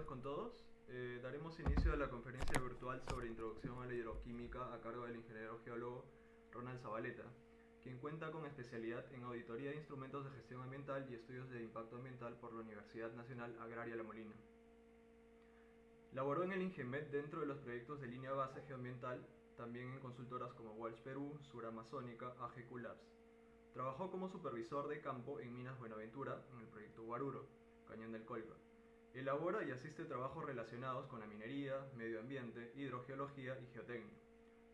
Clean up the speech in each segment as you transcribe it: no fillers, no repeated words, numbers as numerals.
buenas con todos. Daremos inicio a la conferencia virtual sobre Introducción a la Hidroquímica a cargo del ingeniero geólogo Ronald Zabaleta, quien cuenta con especialidad en Auditoría de Instrumentos de Gestión Ambiental y Estudios de Impacto Ambiental por la Universidad Nacional Agraria La Molina. Laboró en el INGEMET dentro de los proyectos de línea base geoambiental, también en consultoras como Walsh Perú, Suramazónica, AGQ Labs. Trabajó como supervisor de campo en Minas Buenaventura en el proyecto Guaruro, Cañón del Colca. Elabora y asiste trabajos relacionados con la minería, medio ambiente, hidrogeología y geotecnia.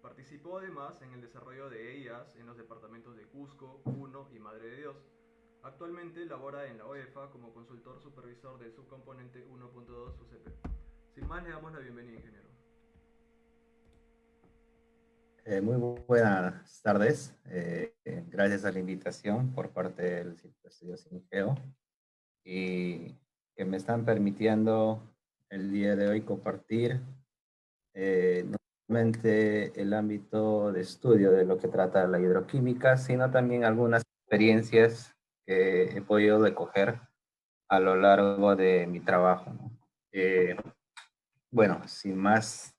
Participó además en el desarrollo de EIAs en los departamentos de Cusco, Puno y Madre de Dios. Actualmente labora en la OEFA como consultor supervisor del subcomponente 1.2 UCP. Sin más, le damos la bienvenida, ingeniero. Muy buenas tardes. Gracias a la invitación por parte del Círculo de Estudios Ingeo y que me están permitiendo el día de hoy compartir no solamente el ámbito de estudio de lo que trata la hidroquímica, sino también algunas experiencias que he podido recoger a lo largo de mi trabajo, ¿no? Bueno, sin más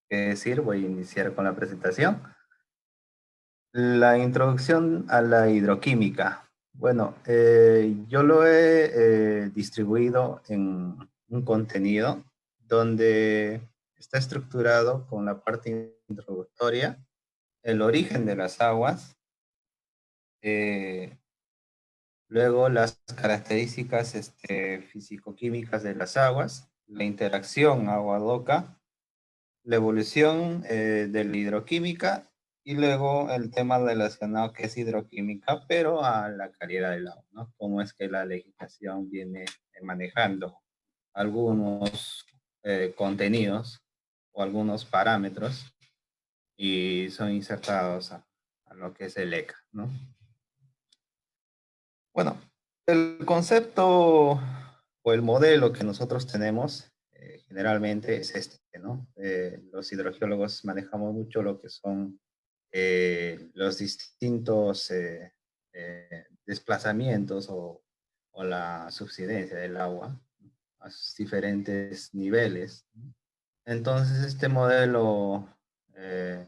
que decir, voy a iniciar con la presentación. La introducción a la hidroquímica. Bueno, yo lo he distribuido en un contenido donde está estructurado con la parte introductoria, el origen de las aguas, eh, luego las características físico-químicas de las aguas, la interacción agua-doca, la evolución de la hidroquímica y luego el tema relacionado que es hidroquímica, pero a la calidad del agua, ¿no? Cómo es que la legislación viene manejando algunos contenidos o algunos parámetros y son insertados a lo que es el ECA, ¿no? Bueno, el concepto o el modelo que nosotros tenemos generalmente es este, ¿no? Los hidrogeólogos manejamos mucho lo que son los distintos desplazamientos o la subsidencia del agua a sus diferentes niveles. Entonces, este modelo eh,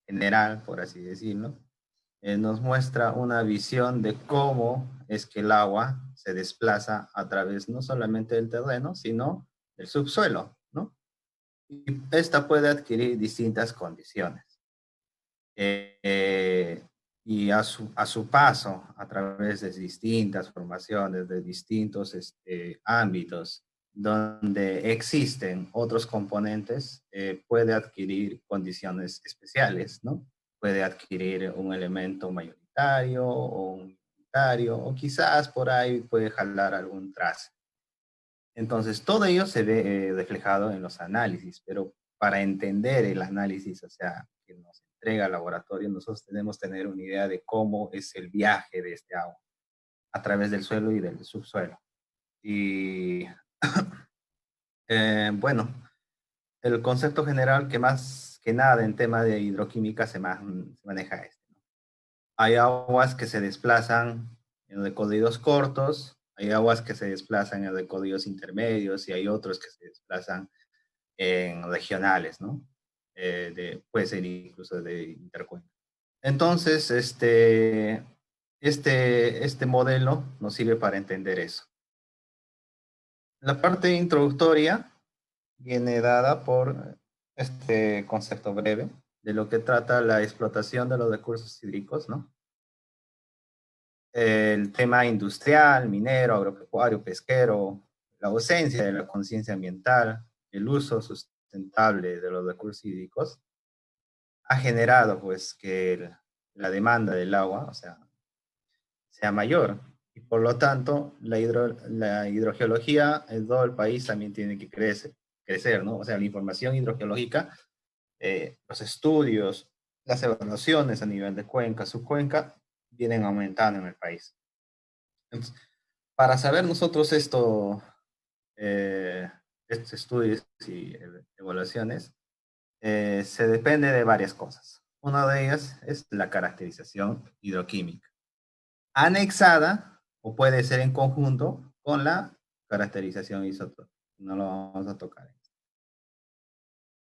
general, por así decirlo, nos muestra una visión de cómo es que el agua se desplaza a través no solamente del terreno, sino del subsuelo, ¿no? Y esta puede adquirir distintas condiciones. Eh, y a su paso, a través de distintas formaciones, de distintos ámbitos, donde existen otros componentes, puede adquirir condiciones especiales, ¿no? Puede adquirir un elemento mayoritario o un minoritario, o quizás por ahí puede jalar algún trazo. Entonces, todo ello se ve reflejado en los análisis, pero para entender el análisis, o sea, que nos entrega el laboratorio, nosotros tenemos que tener una idea de cómo es el viaje de este agua a través del suelo y del subsuelo. Y bueno, el concepto general que más que nada en tema de hidroquímica se maneja este, ¿no? Hay aguas que se desplazan en recorridos cortos, hay aguas que se desplazan en recorridos intermedios y hay otros que se desplazan en regionales, ¿no? Puede ser incluso de intercuenca. Entonces, este modelo nos sirve para entender eso. La parte introductoria viene dada por este concepto breve de lo que trata la explotación de los recursos hídricos, ¿no? El tema industrial, minero, agropecuario, pesquero, la ausencia de la conciencia ambiental, el uso sustentable de los recursos hídricos, ha generado pues que la demanda del agua, o sea mayor. Y por lo tanto, la hidrogeología en todo el país también tiene que crecer, ¿no? O sea, la información hidrogeológica, los estudios, las evaluaciones a nivel de cuenca, subcuenca, vienen aumentando en el país. Entonces, para saber nosotros eh, estos estudios y evaluaciones, se depende de varias cosas. Una de ellas es la caracterización hidroquímica, anexada o puede ser en conjunto con la caracterización isotrópica. no lo vamos a tocar.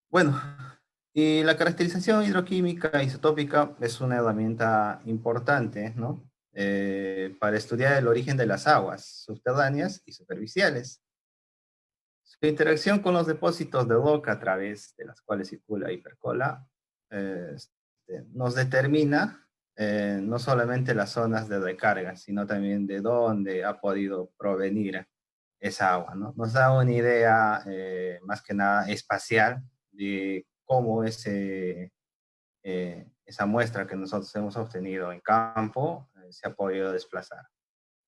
Bueno, y la caracterización hidroquímica isotópica es una herramienta importante, ¿no? Para estudiar el origen de las aguas subterráneas y superficiales. Su interacción con los depósitos de roca a través de las cuales circula y percola nos determina no solamente las zonas de recarga, sino también de dónde ha podido provenir esa agua, ¿no? Nos da una idea más que nada espacial de cómo esa muestra que nosotros hemos obtenido en campo se ha podido desplazar.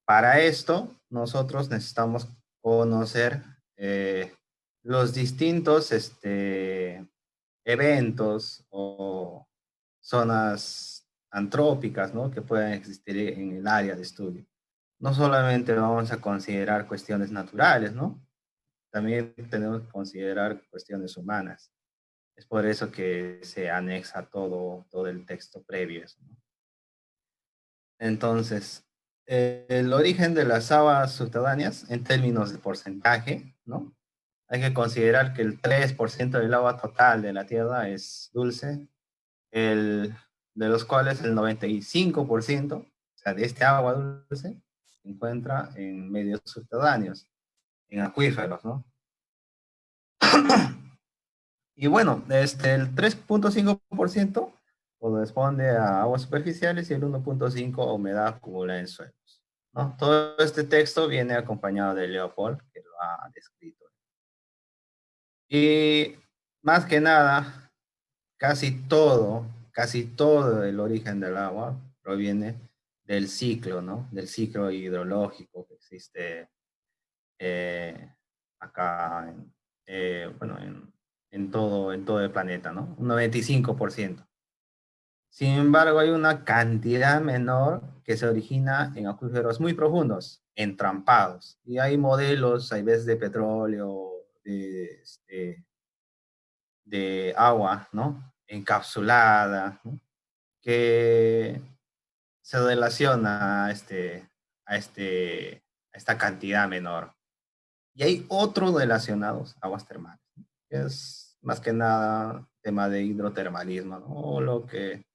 Para esto, nosotros necesitamos conocer los distintos eventos o zonas antrópicas, ¿no? Que pueden existir en el área de estudio. No solamente vamos a considerar cuestiones naturales, ¿no? También tenemos que considerar cuestiones humanas. Es por eso que se anexa todo el texto previo, ¿no? Entonces, el origen de las aguas subterráneas en términos de porcentaje, ¿no? Hay que considerar que el 3% del agua total de la Tierra es dulce, de los cuales el 95%, o sea, de este agua dulce, se encuentra en medios subterráneos, en acuíferos, ¿no? Y bueno, el 3,5% corresponde a aguas superficiales y el 1,5% a humedad acumulada en suelos, ¿no? Todo este texto viene acompañado de Leopold, que lo ha descrito. Y más que nada, casi todo el origen del agua proviene del ciclo, ¿no? Del ciclo hidrológico que existe acá, bueno, en todo el planeta, ¿no? Un 95%. Sin embargo, hay una cantidad menor que se origina en acuíferos muy profundos, entrampados. Y hay modelos, hay veces de petróleo, de agua, ¿no? Encapsulada, ¿no? Que se relaciona a esta cantidad menor. Y hay otros relacionados, aguas termales, ¿no? Que es más que nada tema de hidrotermalismo, ¿no? O lo que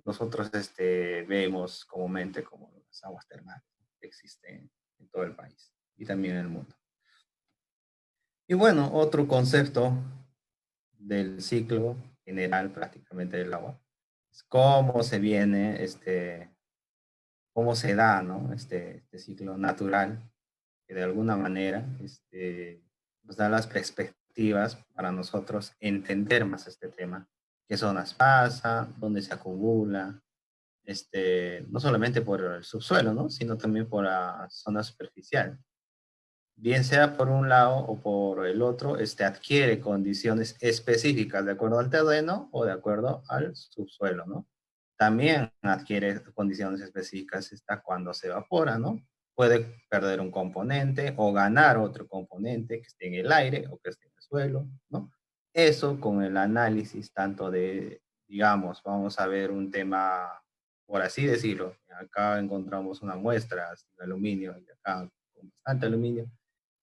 nosotros vemos comúnmente como las aguas termales, ¿no? Que existen en todo el país y también en el mundo. Y bueno, otro concepto del ciclo general prácticamente del agua es cómo se viene, cómo se da, ¿no? Este ciclo natural, que de alguna manera nos da las perspectivas para nosotros entender más este tema, qué zonas pasa, dónde se acumula, no solamente por el subsuelo, ¿no? Sino también por la zona superficial. Bien sea por un lado o por el otro, adquiere condiciones específicas de acuerdo al terreno o de acuerdo al subsuelo, ¿no? También adquiere condiciones específicas cuando se evapora, ¿no? Puede perder un componente o ganar otro componente que esté en el aire o que esté en el suelo, ¿no? Eso con el análisis tanto de, digamos, vamos a ver un tema, por así decirlo, acá encontramos una muestra de aluminio y acá con bastante aluminio,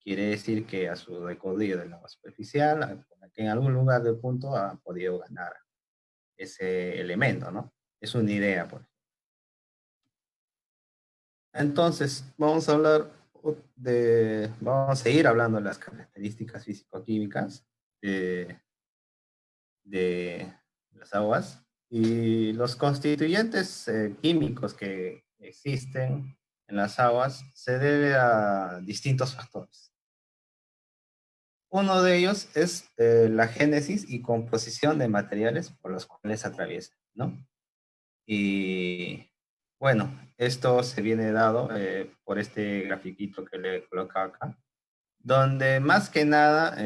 quiere decir que a su recorrido en la superficial, que en algún lugar del punto ha podido ganar ese elemento, ¿no? Es una idea, pues. Entonces, vamos a seguir hablando de las características físico-químicas de, de las aguas y los constituyentes químicos que existen en las aguas se debe a distintos factores. Uno de ellos es la génesis y composición de materiales por los cuales atraviesa, ¿no? Y bueno, esto se viene dado por este grafiquito que le he colocado acá, donde más que nada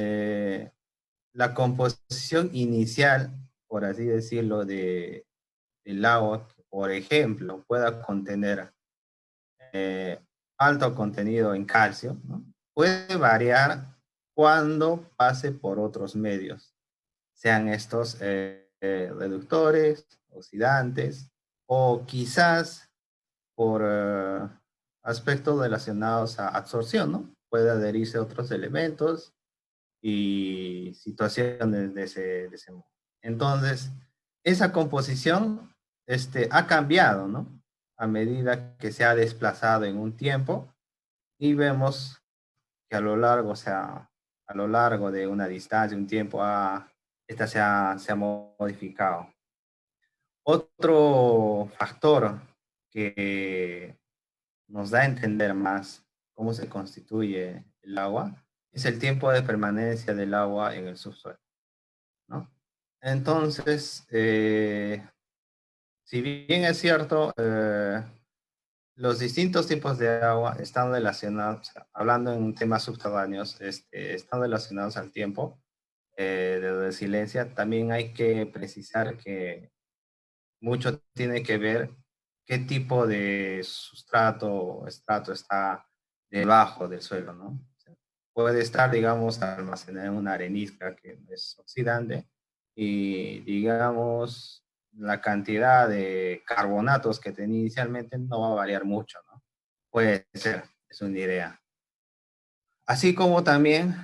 la composición inicial, por así decirlo, del agua, por ejemplo, pueda contener eh, alto contenido en calcio, ¿no? Puede variar cuando pase por otros medios, sean estos reductores, oxidantes, o quizás por aspectos relacionados a absorción, ¿no? puede adherirse a otros elementos y situaciones de ese modo. Entonces, esa composición ha cambiado, ¿no? A medida que se ha desplazado en un tiempo y vemos que a lo largo, o sea, a lo largo de una distancia, un tiempo, esta se ha modificado. Otro factor que nos da a entender más cómo se constituye el agua es el tiempo de permanencia del agua en el subsuelo, ¿no? Entonces, si bien es cierto, los distintos tipos de agua están relacionados, o sea, hablando en temas subterráneos, están relacionados al tiempo de resiliencia. También hay que precisar que mucho tiene que ver qué tipo de sustrato o estrato está debajo del suelo, ¿no? O sea, puede estar, digamos, almacenada en una arenisca que es oxidante y, digamos, la cantidad de carbonatos que tenía inicialmente no va a variar mucho, ¿no? Puede ser, es una idea. Así como también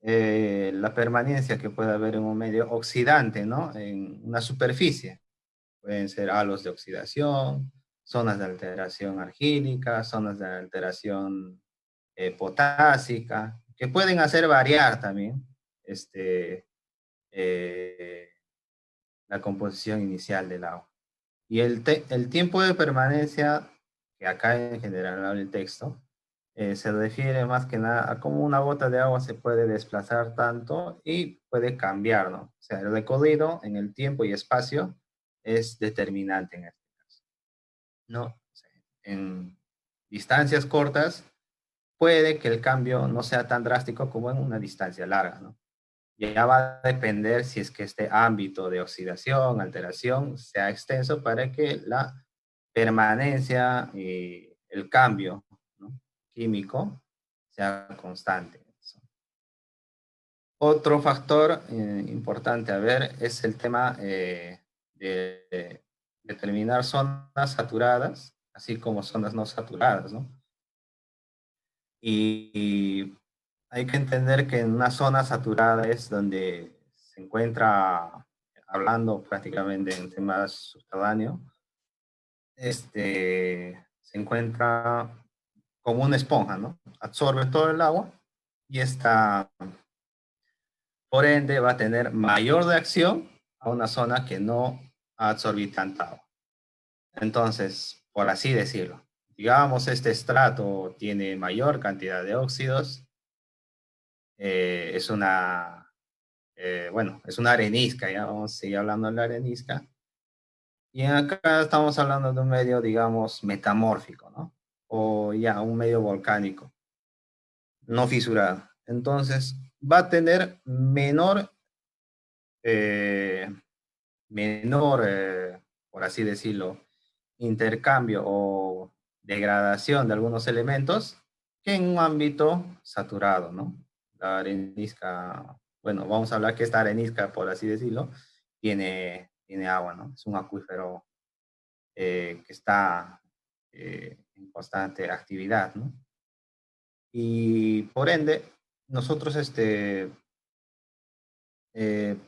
la permanencia que puede haber en un medio oxidante, ¿no? En una superficie. Pueden ser halos de oxidación, zonas de alteración argílica, zonas de alteración potásica, que pueden hacer variar también eh, la composición inicial del agua. Y el tiempo de permanencia, que acá en general habla el texto, se refiere más que nada a cómo una gota de agua se puede desplazar tanto y puede cambiar, ¿no? O sea, el recorrido en el tiempo y espacio es determinante en este caso, ¿no? O sea, en distancias cortas puede que el cambio no sea tan drástico como en una distancia larga, ¿no? Ya va a depender si es que este ámbito de oxidación, alteración, sea extenso para que la permanencia y el cambio, ¿no?, químico sea constante. Otro factor importante a ver es el tema de determinar zonas saturadas, así como zonas no saturadas, ¿no? Y hay que entender que en una zona saturada es donde se encuentra, hablando prácticamente en temas subterráneos, se encuentra como una esponja, ¿no? Absorbe todo el agua y esta, por ende, va a tener mayor reacción a una zona que no absorbe tanta agua. Entonces, por así decirlo, digamos, este estrato tiene mayor cantidad de óxidos, es una, bueno, es una arenisca, ya vamos a seguir hablando de la arenisca. Y acá estamos hablando de un medio, digamos, metamórfico, ¿no? O ya, un medio volcánico, no fisurado. Entonces, va a tener eh, por así decirlo, intercambio o degradación de algunos elementos que en un ámbito saturado, ¿no? La arenisca, bueno, vamos a hablar que esta arenisca, por así decirlo, tiene agua, ¿no? Es un acuífero que está en constante actividad, ¿no? Y por ende, nosotros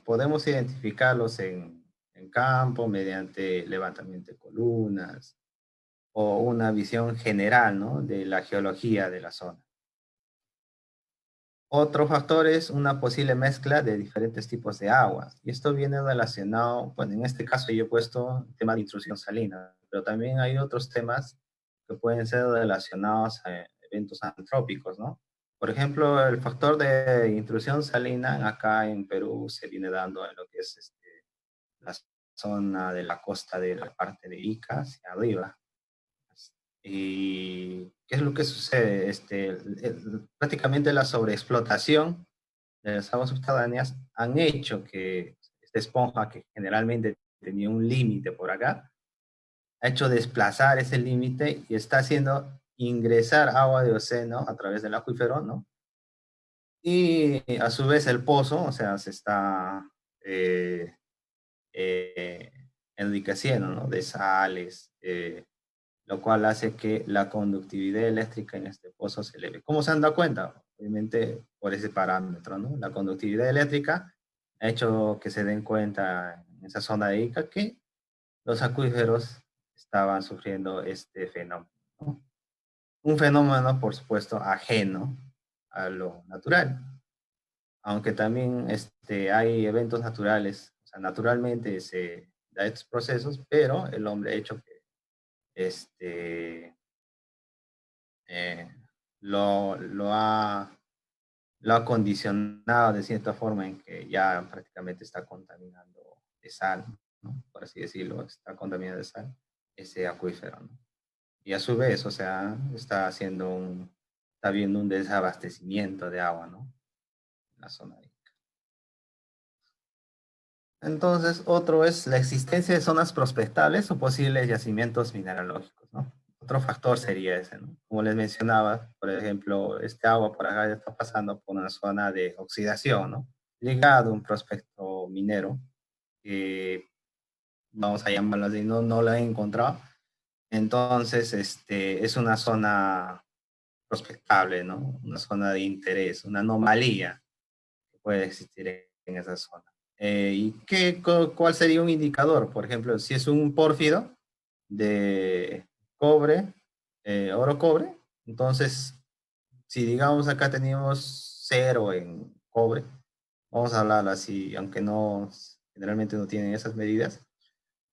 podemos identificarlos en campo mediante levantamiento de columnas o una visión general, ¿no?, de la geología de la zona. Otro factor es una posible mezcla de diferentes tipos de aguas. Y esto viene relacionado, bueno, en este caso yo he puesto el tema de intrusión salina, pero también hay otros temas que pueden ser relacionados a eventos antrópicos, ¿no? Por ejemplo, el factor de intrusión salina acá en Perú se viene dando en lo que es la zona de la costa de la parte de Ica hacia arriba. ¿Y qué es lo que sucede? Prácticamente la sobreexplotación de las aguas subterráneas han hecho que esta esponja, que generalmente tenía un límite por acá, ha hecho desplazar ese límite y está haciendo ingresar agua de océano a través del acuífero, ¿no? Y a su vez el pozo, o sea, se está eh, enriqueciendo, ¿no?, de sales, lo cual hace que la conductividad eléctrica en este pozo se eleve. ¿Cómo se han dado cuenta? Obviamente por ese parámetro, ¿no? La conductividad eléctrica ha hecho que se den cuenta en esa zona de Ica que los acuíferos estaban sufriendo este fenómeno, ¿no? Un fenómeno, por supuesto, ajeno a lo natural, aunque también hay eventos naturales, o sea, naturalmente se da estos procesos, pero el hombre ha hecho que este, eh, lo lo ha condicionado de cierta forma en que ya prácticamente está contaminando de sal, ¿no? Por así decirlo, está contaminando de sal ese acuífero, ¿no? Y a su vez, o sea, está habiendo un desabastecimiento de agua, ¿no? En la zona ahí. Entonces, otro es la existencia de zonas prospectables o posibles yacimientos mineralógicos, ¿no? Otro factor sería ese, ¿no? Como les mencionaba, por ejemplo, este agua por acá está pasando por una zona de oxidación, ¿no? Ligado a un prospecto minero, que vamos a llamarlo así, no lo he encontrado. Entonces, es una zona prospectable, ¿no? Una zona de interés, una anomalía que puede existir en esa zona. ¿Y cuál sería un indicador? Por ejemplo, si es un pórfido de cobre, oro-cobre, entonces, si digamos acá teníamos cero en cobre, vamos a hablar así, aunque no, generalmente no tienen esas medidas,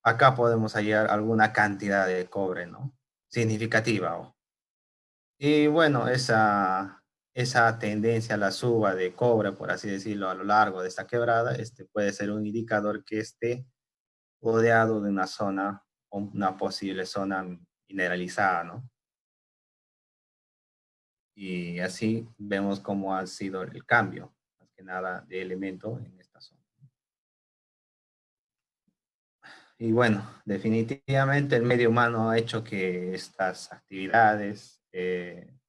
acá podemos hallar alguna cantidad de cobre, ¿no? Significativa. Y bueno, esa tendencia a la suba de cobre, por así decirlo, a lo largo de esta quebrada, puede ser un indicador que esté rodeado de una zona, o una posible zona mineralizada, ¿no? Y así vemos cómo ha sido el cambio, más que nada, de elemento en esta zona. Y bueno, definitivamente el medio humano ha hecho que estas actividades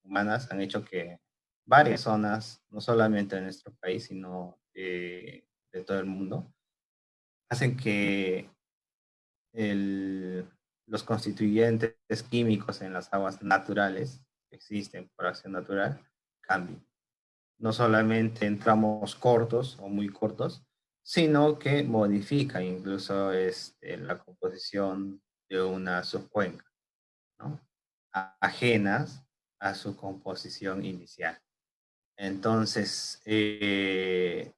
humanas han hecho que varias zonas, no solamente de nuestro país, sino de todo el mundo, hacen que el- los constituyentes químicos en las aguas naturales que existen por acción natural cambien. No solamente en tramos cortos o muy cortos, sino que modifica incluso la composición de una subcuenca, ¿no? Ajenas a su composición inicial. Entonces, este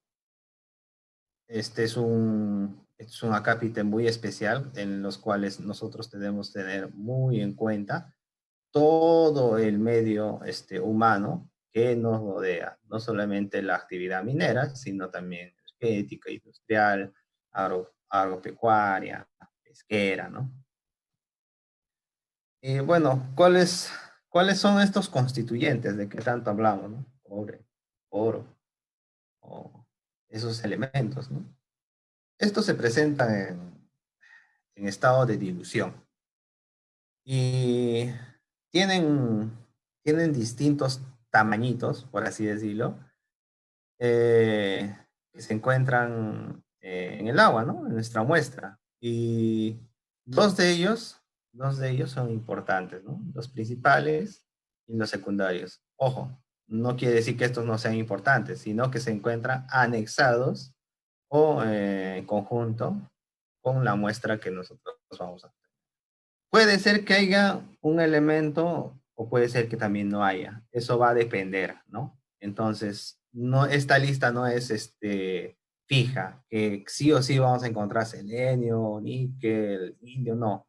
es un acápite muy especial en los cuales nosotros debemos tener muy en cuenta todo el medio humano que nos rodea, no solamente la actividad minera, sino también energética, industrial, agropecuaria, pesquera, ¿no? Y bueno, ¿cuáles son estos constituyentes de que tanto hablamos, ¿no? Cobre, oro, o esos elementos, ¿no? Estos se presentan en estado de dilución y tienen, tienen distintos tamañitos, por así decirlo, que se encuentran en el agua, ¿no? En nuestra muestra. Y dos de ellos, dos de ellos son importantes, ¿no? Los principales y los secundarios. Ojo, no quiere decir que estos no sean importantes, sino que se encuentran anexados o en conjunto con la muestra que nosotros vamos a hacer. Puede ser que haya un elemento o puede ser que también no haya. Eso va a depender, ¿no? Entonces, no, esta lista no es fija, que sí o sí vamos a encontrar selenio, níquel, indio, no.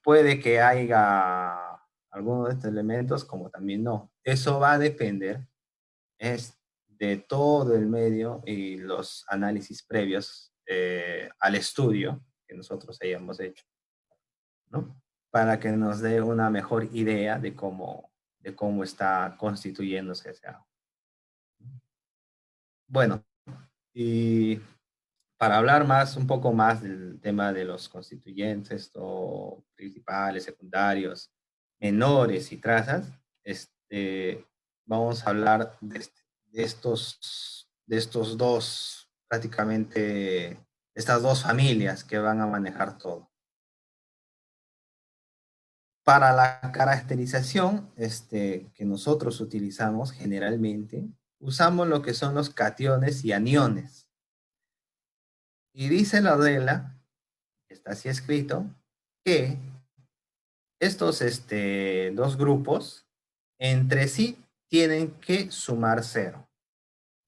Puede que haya algunos de estos elementos, como también no. Eso va a depender es de todo el medio y los análisis previos al estudio que nosotros hayamos hecho, ¿no? Para que nos dé una mejor idea de cómo está constituyéndose ese agua. Bueno, y para hablar más, un poco más del tema de los constituyentes o principales, secundarios, menores y trazas, vamos a hablar de estos dos, prácticamente, estas dos familias que van a manejar todo. Para la caracterización que nosotros utilizamos generalmente, usamos lo que son los cationes y aniones. Y dice la regla, está así escrito, que estos dos grupos entre sí tienen que sumar cero,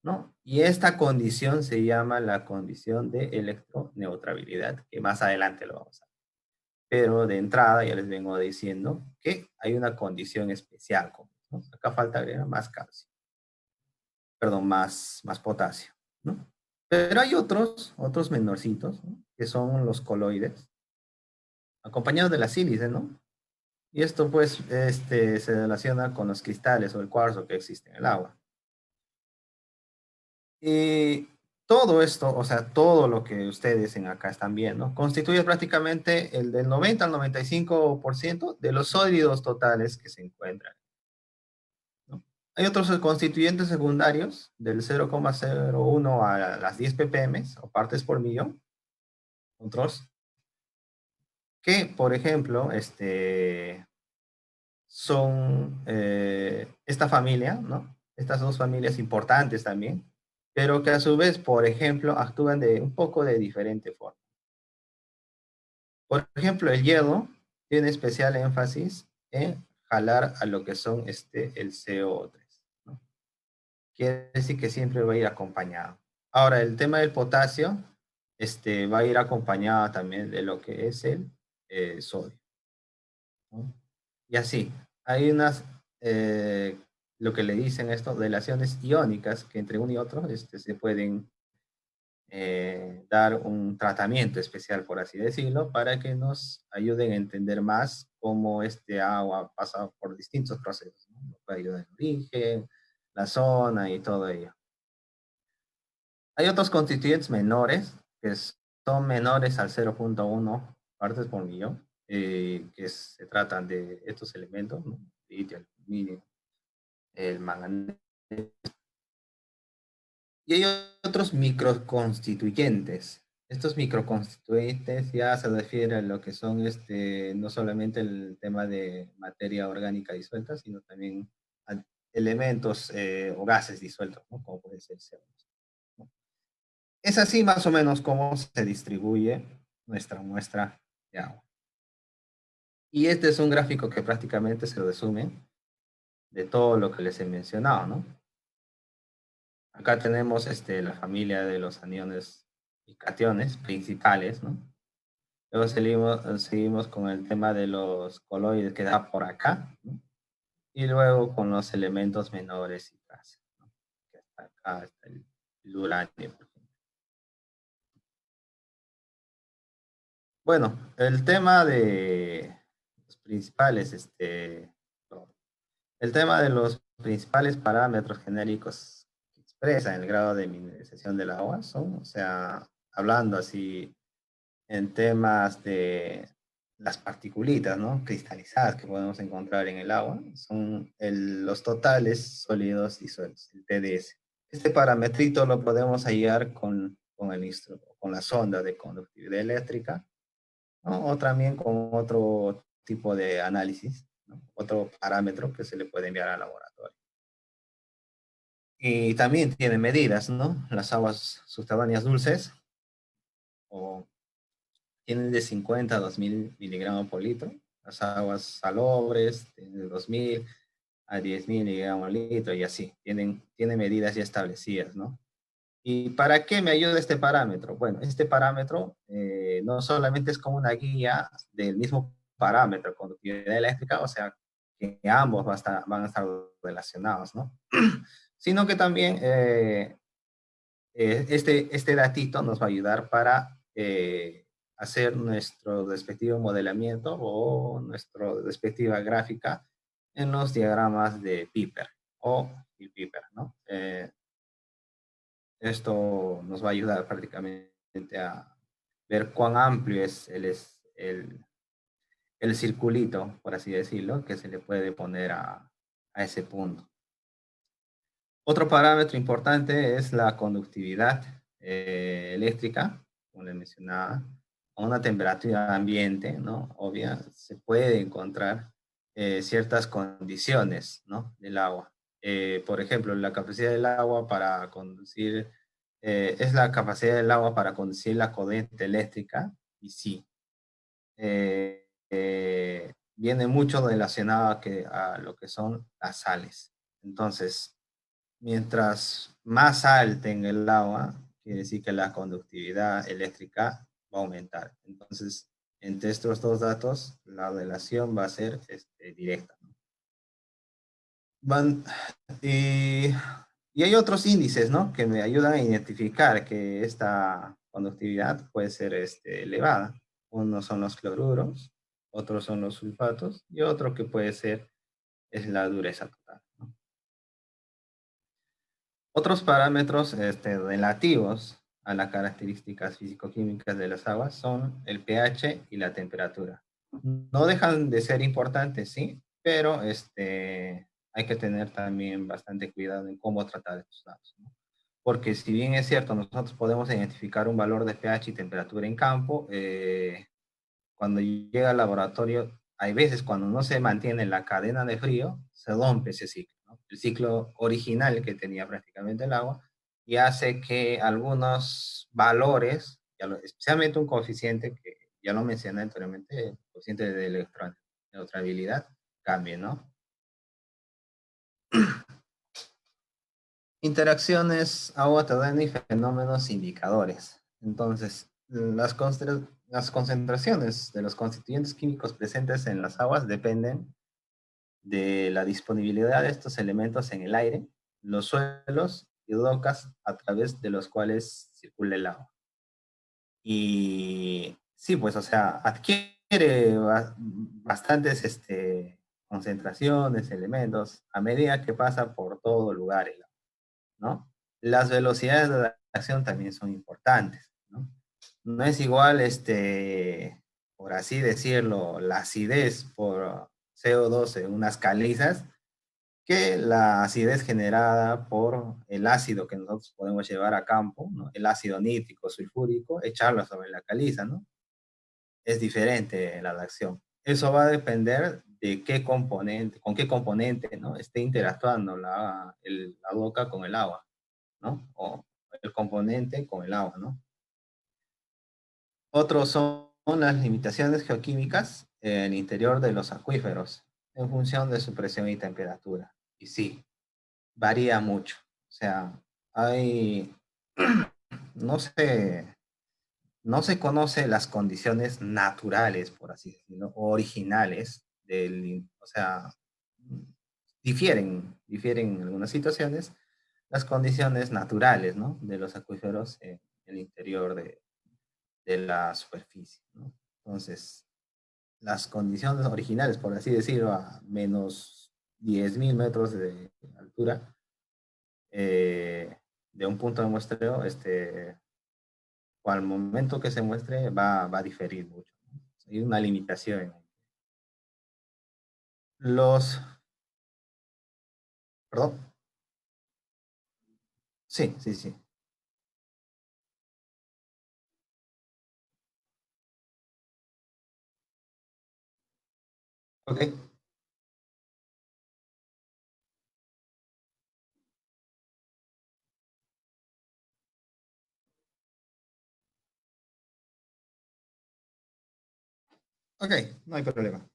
¿no? Y esta condición se llama la condición de electroneutrabilidad, que más adelante lo vamos a ver. Pero de entrada ya les vengo diciendo que hay una condición especial, ¿no? Acá falta agregar más calcio, perdón, más potasio, ¿no? Pero hay otros menorcitos, ¿no? Que son los coloides, acompañados de la sílice, ¿no? Y esto pues se relaciona con los cristales o el cuarzo que existe en el agua. Y todo esto, o sea, todo lo que ustedes en acá están viendo, constituye prácticamente el del 90 al 95% de los sólidos totales que se encuentran, ¿no? Hay otros constituyentes secundarios del 0,01 a las 10 ppm o partes por millón, otros que, por ejemplo, son esta familia, ¿no? Estas dos familias importantes también, pero que a su vez, por ejemplo, actúan de un poco de diferente forma. Por ejemplo, el hierro tiene especial énfasis en jalar a lo que son el CO3, ¿no? Quiere decir que siempre va a ir acompañado. Ahora, el tema del potasio va a ir acompañado también de lo que es el sodio, ¿no? Y así, hay lo que le dicen esto, relaciones iónicas que entre uno y otro se pueden dar un tratamiento especial, por así decirlo, para que nos ayuden a entender más cómo este agua pasa por distintos procesos, ¿no? Nos puede ayudar el origen, la zona y todo ello. Hay otros constituyentes menores que son menores al 0,1 partes por millón, que se tratan de estos elementos, ¿no? Litio, aluminio, el manganeso. Y hay otros microconstituyentes. Estos microconstituyentes ya se refieren a lo que son no solamente el tema de materia orgánica disuelta, sino también a elementos o gases disueltos, ¿no? Como puede ser CO2, ¿no? Es así más o menos como se distribuye nuestra muestra de agua. Y este es un gráfico que prácticamente se resume de todo lo que les he mencionado, ¿no? Acá tenemos la familia de los aniones y cationes principales, ¿no? Luego seguimos con el tema de los coloides que da por acá, ¿no? Y luego con los elementos menores y traza, ¿no? Que hasta acá está el uranio, por ejemplo. Bueno, el tema de los principales, el tema de los principales parámetros genéricos que expresan el grado de mineralización del agua son, o sea, hablando así en temas de las particulitas, ¿no? Cristalizadas que podemos encontrar en el agua, son los totales sólidos disueltos, el TDS. Este parametrito lo podemos hallar con la sonda de conductividad eléctrica, ¿no? O también con otro tipo de análisis, ¿no? Otro parámetro que se le puede enviar al laboratorio. Y también tiene medidas, ¿no? Las aguas subterráneas dulces, o tienen de 50 a 2000 miligramos por litro. Las aguas salobres tienen de 2000 a 10.000 miligramos por litro y así. Tienen medidas ya establecidas, ¿no? ¿Y para qué me ayuda este parámetro? Bueno, este parámetro no solamente es como una guía del mismo parámetro, conductividad eléctrica, o sea, que ambos van a estar relacionados, ¿no? Sino que también este datito nos va a ayudar para hacer nuestro respectivo modelamiento o nuestra respectiva gráfica en los diagramas de Piper o Piper, ¿no? Esto nos va a ayudar prácticamente a ver cuán amplio el circulito, por así decirlo, que se le puede poner a ese punto. Otro parámetro importante es la conductividad eléctrica, como les mencionaba. a una temperatura ambiente, ¿no? Obvia, se puede encontrar ciertas condiciones, ¿no? Del agua. Por ejemplo, la capacidad del agua para conducir, es la capacidad del agua para conducir la corriente eléctrica, y sí, viene mucho relacionado a lo que son las sales. Entonces, mientras más sal tenga el agua, quiere decir que la conductividad eléctrica va a aumentar. Entonces, entre estos dos datos, la relación va a ser directa, ¿no? Van, y, y hay otros índices, ¿no? Que me ayudan a identificar que esta conductividad puede ser elevada. Unos son los cloruros, otros son los sulfatos, y otro que puede ser es la dureza total, ¿no? Otros parámetros relativos a las características físico-químicas de las aguas son el pH y la temperatura. No dejan de ser importantes, sí, pero hay que tener también bastante cuidado en cómo tratar estos datos, ¿no? Porque si bien es cierto, nosotros podemos identificar un valor de pH y temperatura en campo, cuando llega al laboratorio, hay veces cuando no se mantiene la cadena de frío, se rompe ese ciclo, ¿no? El ciclo original que tenía prácticamente el agua, y hace que algunos valores, especialmente un coeficiente que ya lo mencioné anteriormente, el coeficiente de electroneutrabilidad, cambie, ¿no? Interacciones agua-terreno y fenómenos indicadores. Entonces, las concentraciones de los constituyentes químicos presentes en las aguas dependen de la disponibilidad de estos elementos en el aire, los suelos y rocas a través de los cuales circula el agua. Y sí, pues, o sea, adquiere bastantes concentraciones, elementos, a medida que pasa por todo lugar el agua, ¿no? Las velocidades de reacción también son importantes, ¿no? No es igual, por así decirlo, la acidez por CO2 en unas calizas que la acidez generada por el ácido que nosotros podemos llevar a campo, ¿no? El ácido nítrico, sulfúrico, echarlo sobre la caliza, ¿no? Es diferente la reacción. Eso va a depender de qué componente, con qué componente, ¿no? Esté interactuando la boca con el agua, ¿no? O el componente con el agua, ¿no? Otros son las limitaciones geoquímicas en el interior de los acuíferos en función de su presión y temperatura. Y sí, varía mucho. O sea, hay, no se, no se conoce las condiciones naturales, por así decirlo, o originales o sea, difieren en algunas situaciones las condiciones naturales, ¿no? De los acuíferos en el interior de la superficie, ¿no? Entonces, las condiciones originales, por así decirlo, a menos 10.000 metros de altura, eh, de un punto de muestreo, o al momento que se muestre, va a diferir mucho, ¿no? Hay una limitación. Los, perdón, sí, sí, sí. Ok, ok, no hay problema.